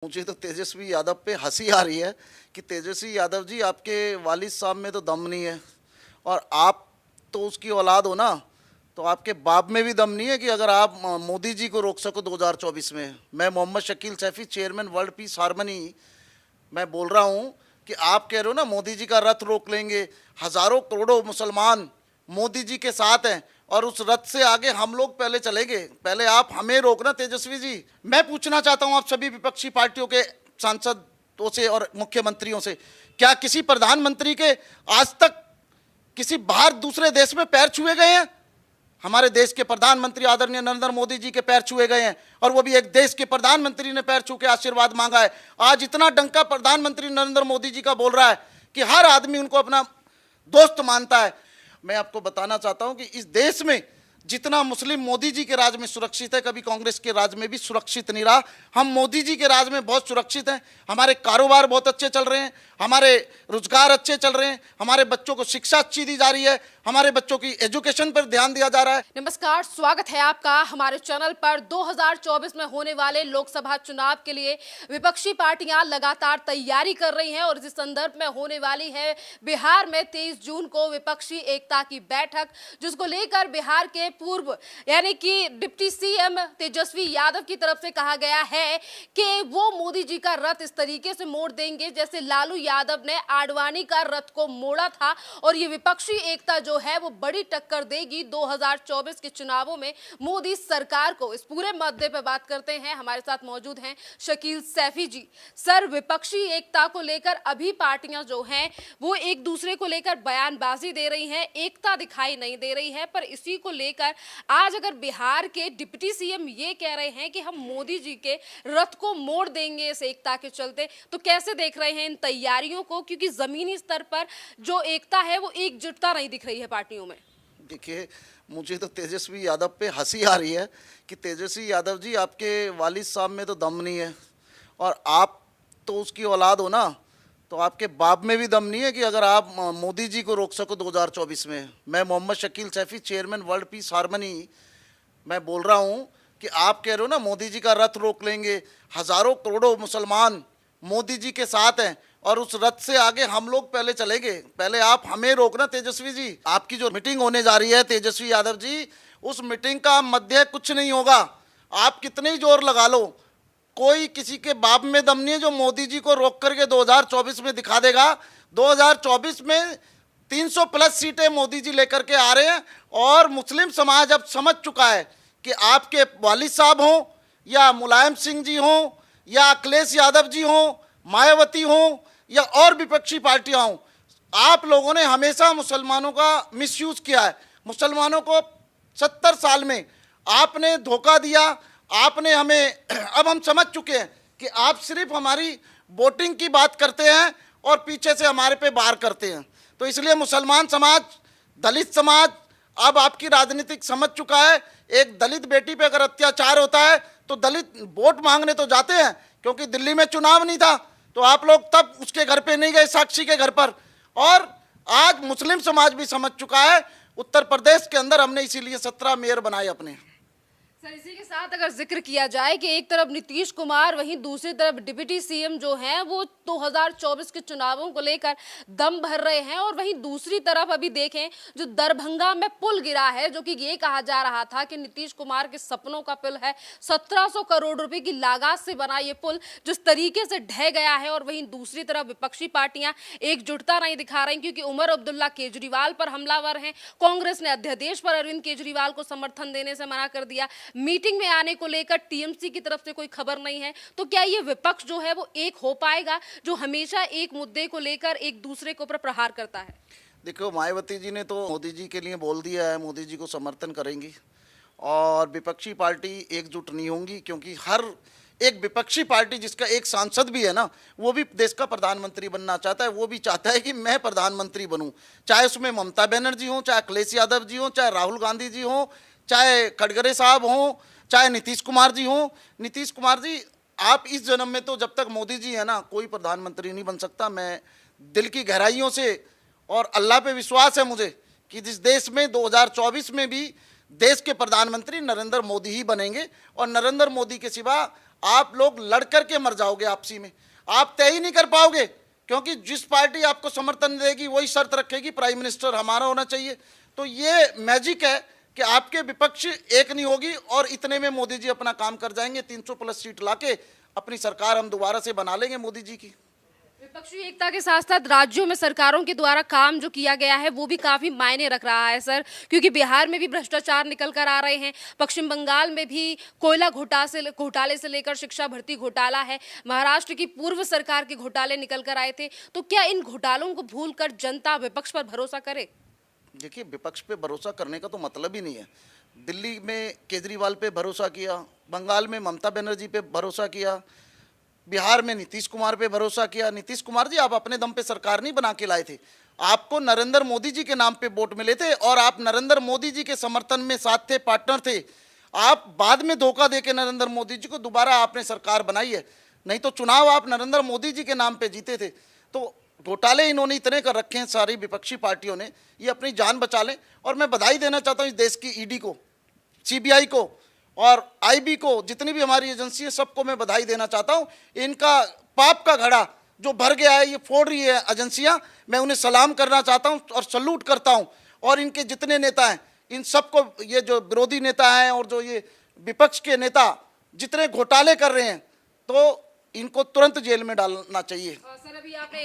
मुझे तो तेजस्वी यादव पे हंसी आ रही है कि तेजस्वी यादव जी, आपके वालिद साहब में तो दम नहीं है और आप तो उसकी औलाद हो ना, तो आपके बाप में भी दम नहीं है कि अगर आप मोदी जी को रोक सको 2024 में। मैं Mohammad Shakeel Saifi, chairman world peace harmony, मैं बोल रहा हूँ कि आप कह रहे हो ना मोदी जी का रथ रोक लेंगे। हजारों करोड़ों मुसलमान मोदी जी के साथ हैं और उस रथ से आगे हम लोग पहले चलेंगे। पहले आप हमें रोकना तेजस्वी जी। मैं पूछना चाहता हूं आप सभी विपक्षी पार्टियों के सांसदों से और मुख्यमंत्रियों से, क्या किसी प्रधानमंत्री के आज तक किसी बाहर दूसरे देश में पैर छुए गए हैं? हमारे देश के प्रधानमंत्री आदरणीय नरेंद्र मोदी जी के पैर छुए गए हैं और वो भी एक देश के प्रधानमंत्री ने पैर छू के आशीर्वाद मांगा है। आज इतना डंका प्रधानमंत्री नरेंद्र मोदी जी का बोल रहा है कि हर आदमी उनको अपना दोस्त मानता है। मैं आपको बताना चाहता हूं कि इस देश में जितना मुस्लिम मोदी जी के राज में सुरक्षित है, कभी कांग्रेस के राज में भी सुरक्षित नहीं रहा। हम मोदी जी के राज में बहुत सुरक्षित हैं। हमारे कारोबार बहुत अच्छे चल रहे हैं, हमारे रोजगार अच्छे चल रहे हैं, हमारे बच्चों को शिक्षा अच्छी दी जा रही है, हमारे बच्चों की एजुकेशन पर ध्यान दिया जा रहा है। नमस्कार, स्वागत है आपका हमारे चैनल पर। 2024 में होने वाले लोकसभा चुनाव के लिए विपक्षी पार्टियां लगातार तैयारी कर रही हैं और इस संदर्भ में होने वाली है बिहार में 23 जून को विपक्षी एकता की बैठक, जिसको लेकर बिहार के पूर्व यानी कि डिप्टी सीएम तेजस्वी यादव की तरफ से कहा गया है कि वो मोदी जी का रथ इस तरीके से मोड़ देंगे जैसे लालू यादव ने आडवाणी का रथ को मोड़ा था और ये विपक्षी एकता जो है वो बड़ी टक्कर देगी 2024 के चुनावों में मोदी सरकार को। इस पूरे मुद्दे पर बात करते हैं, हमारे साथ मौजूद हैं शकील सैफी जी। सर, विपक्षी एकता को लेकर अभी पार्टियां जो हैं वो एक दूसरे को लेकर बयानबाजी दे रही हैं, एकता दिखाई नहीं दे रही है, पर इसी को लेकर आज अगर बिहार के डिप्टी सीएम ये कह रहे हैं कि हम मोदी जी के रथ को मोड़ देंगे इस एकता के चलते, तो कैसे देख रहे हैं इन तैयारियों को? क्योंकि जमीनी स्तर पर जो एकता है वो एकजुटता नहीं दिख रही है पार्टियों में। देखिए, मुझे तो तेजस्वी यादव पे हंसी आ रही है कि तेजस्वी यादव जी, आपके वालिद साहब में तो दम नहीं है और आप तो उसकी औलाद हो ना, तो आपके बाप में भी दम नहीं है कि अगर आप मोदी जी को रोक सको 2024 में। मैं Mohammad Shakeel Saifi, chairman world peace harmony, मैं बोल रहा हूँ कि आप कह रहे हो ना मोदी जी का रथ रोक लेंगे। हजारों करोड़ों मुसलमान मोदी जी के साथ हैं और उस रथ से आगे हम लोग पहले चलेंगे। पहले आप हमें रोकना तेजस्वी जी। आपकी जो मीटिंग होने जा रही है तेजस्वी यादव जी, उस मीटिंग का मध्य कुछ नहीं होगा। आप कितने ही जोर लगा लो, कोई किसी के बाप में दम नहीं है जो मोदी जी को रोक करके 2024 में दिखा देगा। 2024 में 300 प्लस सीटें मोदी जी लेकर के आ रहे हैं और मुस्लिम समाज अब समझ चुका है कि आपके वालिद साहब हों या मुलायम सिंह जी हों या अखिलेश यादव जी हों, मायावती हों या और विपक्षी पार्टियां हों, आप लोगों ने हमेशा मुसलमानों का मिसयूज किया है। मुसलमानों को 70 साल में आपने धोखा दिया, आपने हमें अब हम समझ चुके हैं कि आप सिर्फ हमारी वोटिंग की बात करते हैं और पीछे से हमारे पे वार करते हैं। तो इसलिए मुसलमान समाज, दलित समाज अब आपकी राजनीतिक समझ चुका है। एक दलित बेटी पे अगर अत्याचार होता है तो दलित वोट मांगने तो जाते हैं, क्योंकि दिल्ली में चुनाव नहीं था तो आप लोग तब उसके घर पे नहीं गए, साक्षी के घर पर। और आज मुस्लिम समाज भी समझ चुका है। उत्तर प्रदेश के अंदर हमने इसीलिए 17 मेयर बनाए अपने। सर, इसी के साथ अगर जिक्र किया जाए कि एक तरफ नीतीश कुमार, वहीं दूसरी तरफ डिप्टी सीएम जो हैं वो 2024 के चुनावों को लेकर दम भर रहे हैं और वहीं दूसरी तरफ अभी देखें जो दरभंगा में पुल गिरा है, जो कि ये कहा जा रहा था कि नीतीश कुमार के सपनों का पुल है, 1700 करोड़ रुपए की लागत से बना ये पुल जिस तरीके से ढह गया है। और वहीं दूसरी तरफ विपक्षी पार्टियां एकजुटता नहीं दिखा रही क्योंकि उमर अब्दुल्ला केजरीवाल पर हमलावर हैं। कांग्रेस ने अध्यादेश पर अरविंद केजरीवाल को समर्थन देने से मना कर दिया। मीटिंग में आने को लेकर टीएमसी की तरफ से कोई खबर नहीं है। तो क्या ये विपक्ष जो है वो एक हो पाएगा जो हमेशा एक मुद्दे को लेकर एक दूसरे के ऊपर प्रहार करता है? देखो, मायावती जी ने तो मोदी जी के लिए बोल दिया है, मोदी जी को समर्थन करेंगी और विपक्षी पार्टी एकजुट नहीं होंगी, क्योंकि हर एक विपक्षी पार्टी जिसका एक सांसद भी है ना, वो भी देश का प्रधानमंत्री बनना चाहता है। वो भी चाहता है कि मैं प्रधानमंत्री बनूं, चाहे उसमें ममता बनर्जी हो, चाहे अखिलेश यादव जी हो, चाहे राहुल गांधी जी हो, चाहे खड़गरे साहब हों, चाहे नीतीश कुमार जी हों। नीतीश कुमार जी, आप इस जन्म में तो जब तक मोदी जी है ना, कोई प्रधानमंत्री नहीं बन सकता। मैं दिल की गहराइयों से और अल्लाह पे विश्वास है मुझे कि जिस देश में 2024 में भी देश के प्रधानमंत्री नरेंद्र मोदी ही बनेंगे और नरेंद्र मोदी के सिवा आप लोग लड़ करके मर जाओगे आपसी में, आप तय ही नहीं कर पाओगे, क्योंकि जिस पार्टी आपको समर्थन देगी वही शर्त रखेगी प्राइम मिनिस्टर हमारा होना चाहिए। तो ये मैजिक है कि आपके विपक्ष एक नहीं होगी और इतने में मोदी जी अपना काम कर जाएंगे, 300 प्लस सीट लाके अपनी सरकार हम दोबारा से बना लेंगे मोदी जी की। विपक्षी एकता के साथ साथ राज्यों में सरकारों के द्वारा काम जो किया गया है वो भी काफी मायने रख रहा है सर, क्योंकि बिहार में भी भ्रष्टाचार निकल कर आ रहे हैं, पश्चिम बंगाल में भी कोयला घोटाले से लेकर शिक्षा भर्ती घोटाला है, महाराष्ट्र की पूर्व सरकार के घोटाले निकल कर आए थे। तो क्या इन घोटालों को भूलकर जनता विपक्ष पर भरोसा करे? देखिए, विपक्ष पे भरोसा करने का तो मतलब ही नहीं है। दिल्ली में केजरीवाल पे भरोसा किया, बंगाल में ममता बनर्जी पे भरोसा किया, बिहार में नीतीश कुमार पे भरोसा किया। नीतीश कुमार जी, आप अपने दम पे सरकार नहीं बना के लाए थे, आपको नरेंद्र मोदी जी के नाम पे वोट मिले थे और आप नरेंद्र मोदी जी के समर्थन में साथ थे, पार्टनर थे। आप बाद में धोखा देके नरेंद्र मोदी जी को दोबारा आपने सरकार बनाई है, नहीं तो चुनाव आप नरेंद्र मोदी जी के नाम पे जीते थे। तो घोटाले इन्होंने इतने कर रखे हैं सारी विपक्षी पार्टियों ने, ये अपनी जान बचा लें। और मैं बधाई देना चाहता हूँ इस देश की ईडी को, सीबीआई को और आईबी को, जितनी भी हमारी एजेंसी है सबको मैं बधाई देना चाहता हूँ। इनका पाप का घड़ा जो भर गया है, ये फोड़ रही है एजेंसियाँ, मैं उन्हें सलाम करना चाहता हूँ और सल्यूट करता हूँ। और इनके जितने नेता हैं, इन सबको, ये जो विरोधी नेता हैं और जो ये विपक्ष के नेता जितने घोटाले कर रहे हैं, तो इनको तुरंत जेल में डालना चाहिए। सर, अभी आपने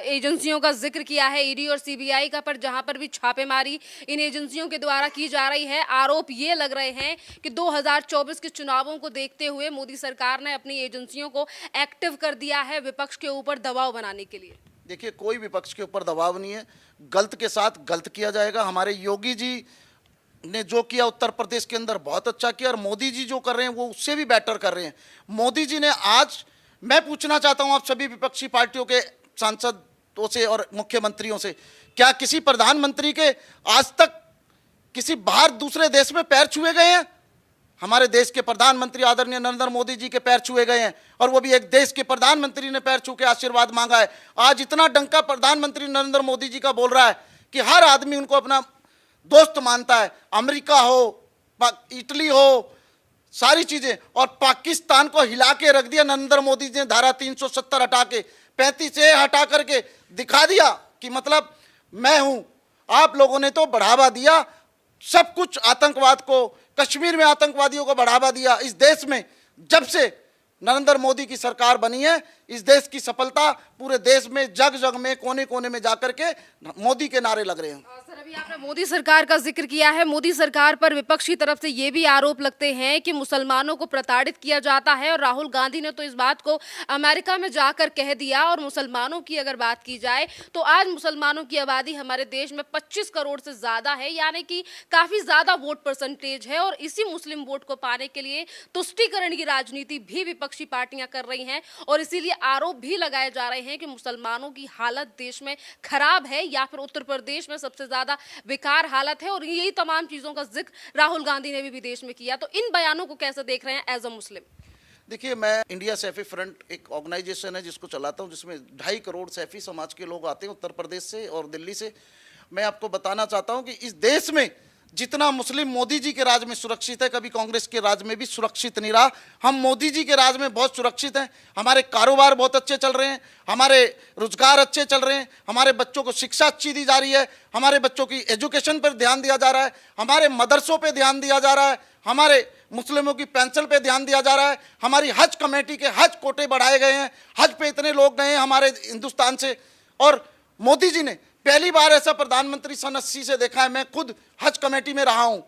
एजेंसियों का जिक्र किया है, ईडी और सीबीआई का, पर जहां पर भी छापेमारी इन एजेंसियों के द्वारा की जा रही है, आरोप ये लग रहे हैं कि 2024 के चुनावों को देखते हुए मोदी सरकार ने अपनी एजेंसियों को एक्टिव कर दिया है विपक्ष के ऊपर दबाव बनाने के लिए। देखिए, कोई विपक्ष के ऊपर दबाव नहीं है, गलत के साथ गलत किया जाएगा। हमारे योगी जी ने जो किया उत्तर प्रदेश के अंदर बहुत अच्छा किया, और मोदी जी जो कर रहे हैं वो उससे भी बेटर कर रहे हैं। मोदी जी ने आज, मैं पूछना चाहता हूं आप सभी विपक्षी पार्टियों के सांसदों से और मुख्यमंत्रियों से, क्या किसी प्रधानमंत्री के आज तक किसी बाहर दूसरे देश में पैर छुए गए हैं? हमारे देश के प्रधानमंत्री आदरणीय नरेंद्र मोदी जी के पैर छुए गए हैं, और वो भी एक देश के प्रधानमंत्री ने पैर छू के आशीर्वाद मांगा है। आज इतना डंका प्रधानमंत्री नरेंद्र मोदी जी का बोल रहा है कि हर आदमी उनको अपना दोस्त मानता है, अमेरिका हो, इटली हो, सारी चीजें। और पाकिस्तान को हिला के रख दिया नरेंद्र मोदी जी ने, धारा 370 हटा के 35A हटा करके दिखा दिया कि मतलब मैं हूं। आप लोगों ने तो बढ़ावा दिया सब कुछ, आतंकवाद को, कश्मीर में आतंकवादियों को बढ़ावा दिया। इस देश में जब से नरेंद्र मोदी की सरकार बनी है, इस देश की सफलता पूरे देश में, जग जग में, कोने कोने में जाकर के मोदी के नारे लग रहे हैं। सर, अभी आपने मोदी सरकार का जिक्र किया है, मोदी सरकार पर विपक्ष की तरफ से ये भी आरोप लगते हैं कि मुसलमानों को प्रताड़ित किया जाता है, और राहुल गांधी ने तो इस बात को अमेरिका में जाकर कह दिया। और मुसलमानों की अगर बात की जाए तो आज मुसलमानों की आबादी हमारे देश में 25 करोड़ से ज्यादा है, यानी कि काफी ज्यादा वोट परसेंटेज है। और इसी मुस्लिम वोट को पाने के लिए तुष्टीकरण की राजनीति भी विपक्षी पार्टियां कर रही हैं, और इसीलिए आरोप भी लगाए जा रहे हैं कि मुसलमानों की हालत देश में खराब है, या फिर उत्तर प्रदेश में सबसे ज्यादा बेकार हालत है। और यही तमाम चीजों का जिक्र राहुल गांधी ने भी विदेश में किया। तो इन बयानों को कैसे देख रहे हैं एज अ मुस्लिम? देखिए, मैं इंडिया सैफी फ्रंट एक ऑर्गेनाइजेशन है जिसको चलाता हूं, जिसमें 2.5 करोड़ सैफी समाज के लोग आते हैं उत्तर प्रदेश से और दिल्ली से। मैं आपको बताना चाहता हूं कि इस देश में जितना मुस्लिम मोदी जी के राज में सुरक्षित है, कभी कांग्रेस के राज में भी सुरक्षित नहीं रहा। हम मोदी जी के राज में बहुत सुरक्षित हैं, हमारे कारोबार बहुत अच्छे चल रहे हैं, हमारे रोजगार अच्छे चल रहे हैं, हमारे बच्चों को शिक्षा अच्छी दी जा रही है, हमारे बच्चों की एजुकेशन पर ध्यान दिया जा रहा है, हमारे मदरसों पे ध्यान दिया जा रहा है, हमारे मुस्लिमों की पेंशन पे ध्यान दिया जा रहा है, हमारी हज कमेटी के हज कोटे बढ़ाए गए हैं, हज पे इतने लोग गए हैं हमारे हिंदुस्तान से। और मोदी जी ने पहली बार ऐसा प्रधानमंत्री सन 80 से देखा है, मैं खुद हज कमेटी में रहा हूं,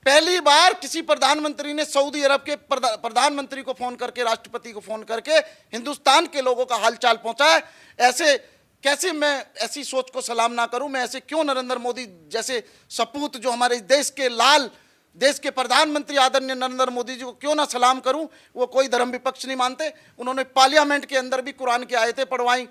पहली बार किसी प्रधानमंत्री ने सऊदी अरब के प्रधानमंत्री को फोन करके, राष्ट्रपति को फोन करके हिंदुस्तान के लोगों का हालचाल पहुंचा है। ऐसे कैसे मैं ऐसी सोच को सलाम ना करूं? मैं ऐसे क्यों नरेंद्र मोदी जैसे सपूत, जो हमारे देश के लाल, देश के प्रधानमंत्री आदरणीय नरेंद्र मोदी जी को क्यों ना सलाम करूं? वो कोई धर्म विपक्ष नहीं मानते। उन्होंने पार्लियामेंट के अंदर भी कुरान की आयतें पढ़वाई,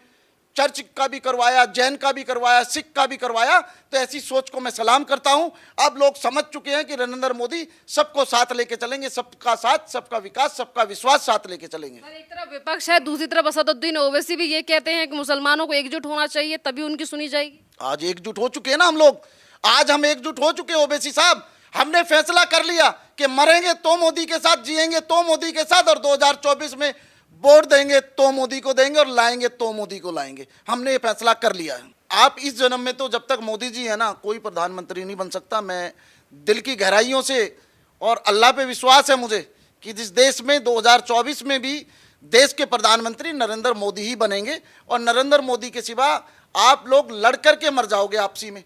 चर्च का भी करवाया, जैन का भी करवाया, सिख का भी करवाया। तो ऐसी सोच को मैं सलाम करता हूं। अब लोग समझ चुके हैं कि नरेंद्र मोदी सबको साथ लेके चलेंगे, सबका साथ, सबका विकास, सबका विश्वास साथ लेके चलेंगे। एक तरफ विपक्ष है, दूसरी तरफ असदुद्दीन ओवैसी भी ये कहते हैं कि मुसलमानों को एकजुट होना चाहिए, तभी उनकी सुनी जाएगी। आज एकजुट हो चुके हैं ना हम लोग, आज हम एकजुट हो चुके हैं ओवैसी साहब। हमने फैसला कर लिया कि मरेंगे तो मोदी के साथ, जिएंगे तो मोदी के साथ, और 2024 में वोट देंगे तो मोदी को देंगे और लाएंगे तो मोदी को लाएंगे। हमने ये फैसला कर लिया है। आप इस जन्म में तो जब तक मोदी जी है ना, कोई प्रधानमंत्री नहीं बन सकता। मैं दिल की गहराइयों से और अल्लाह पे विश्वास है मुझे कि जिस देश में 2024 में भी देश के प्रधानमंत्री नरेंद्र मोदी ही बनेंगे, और नरेंद्र मोदी के सिवा आप लोग लड़ कर के मर जाओगे आपसी में।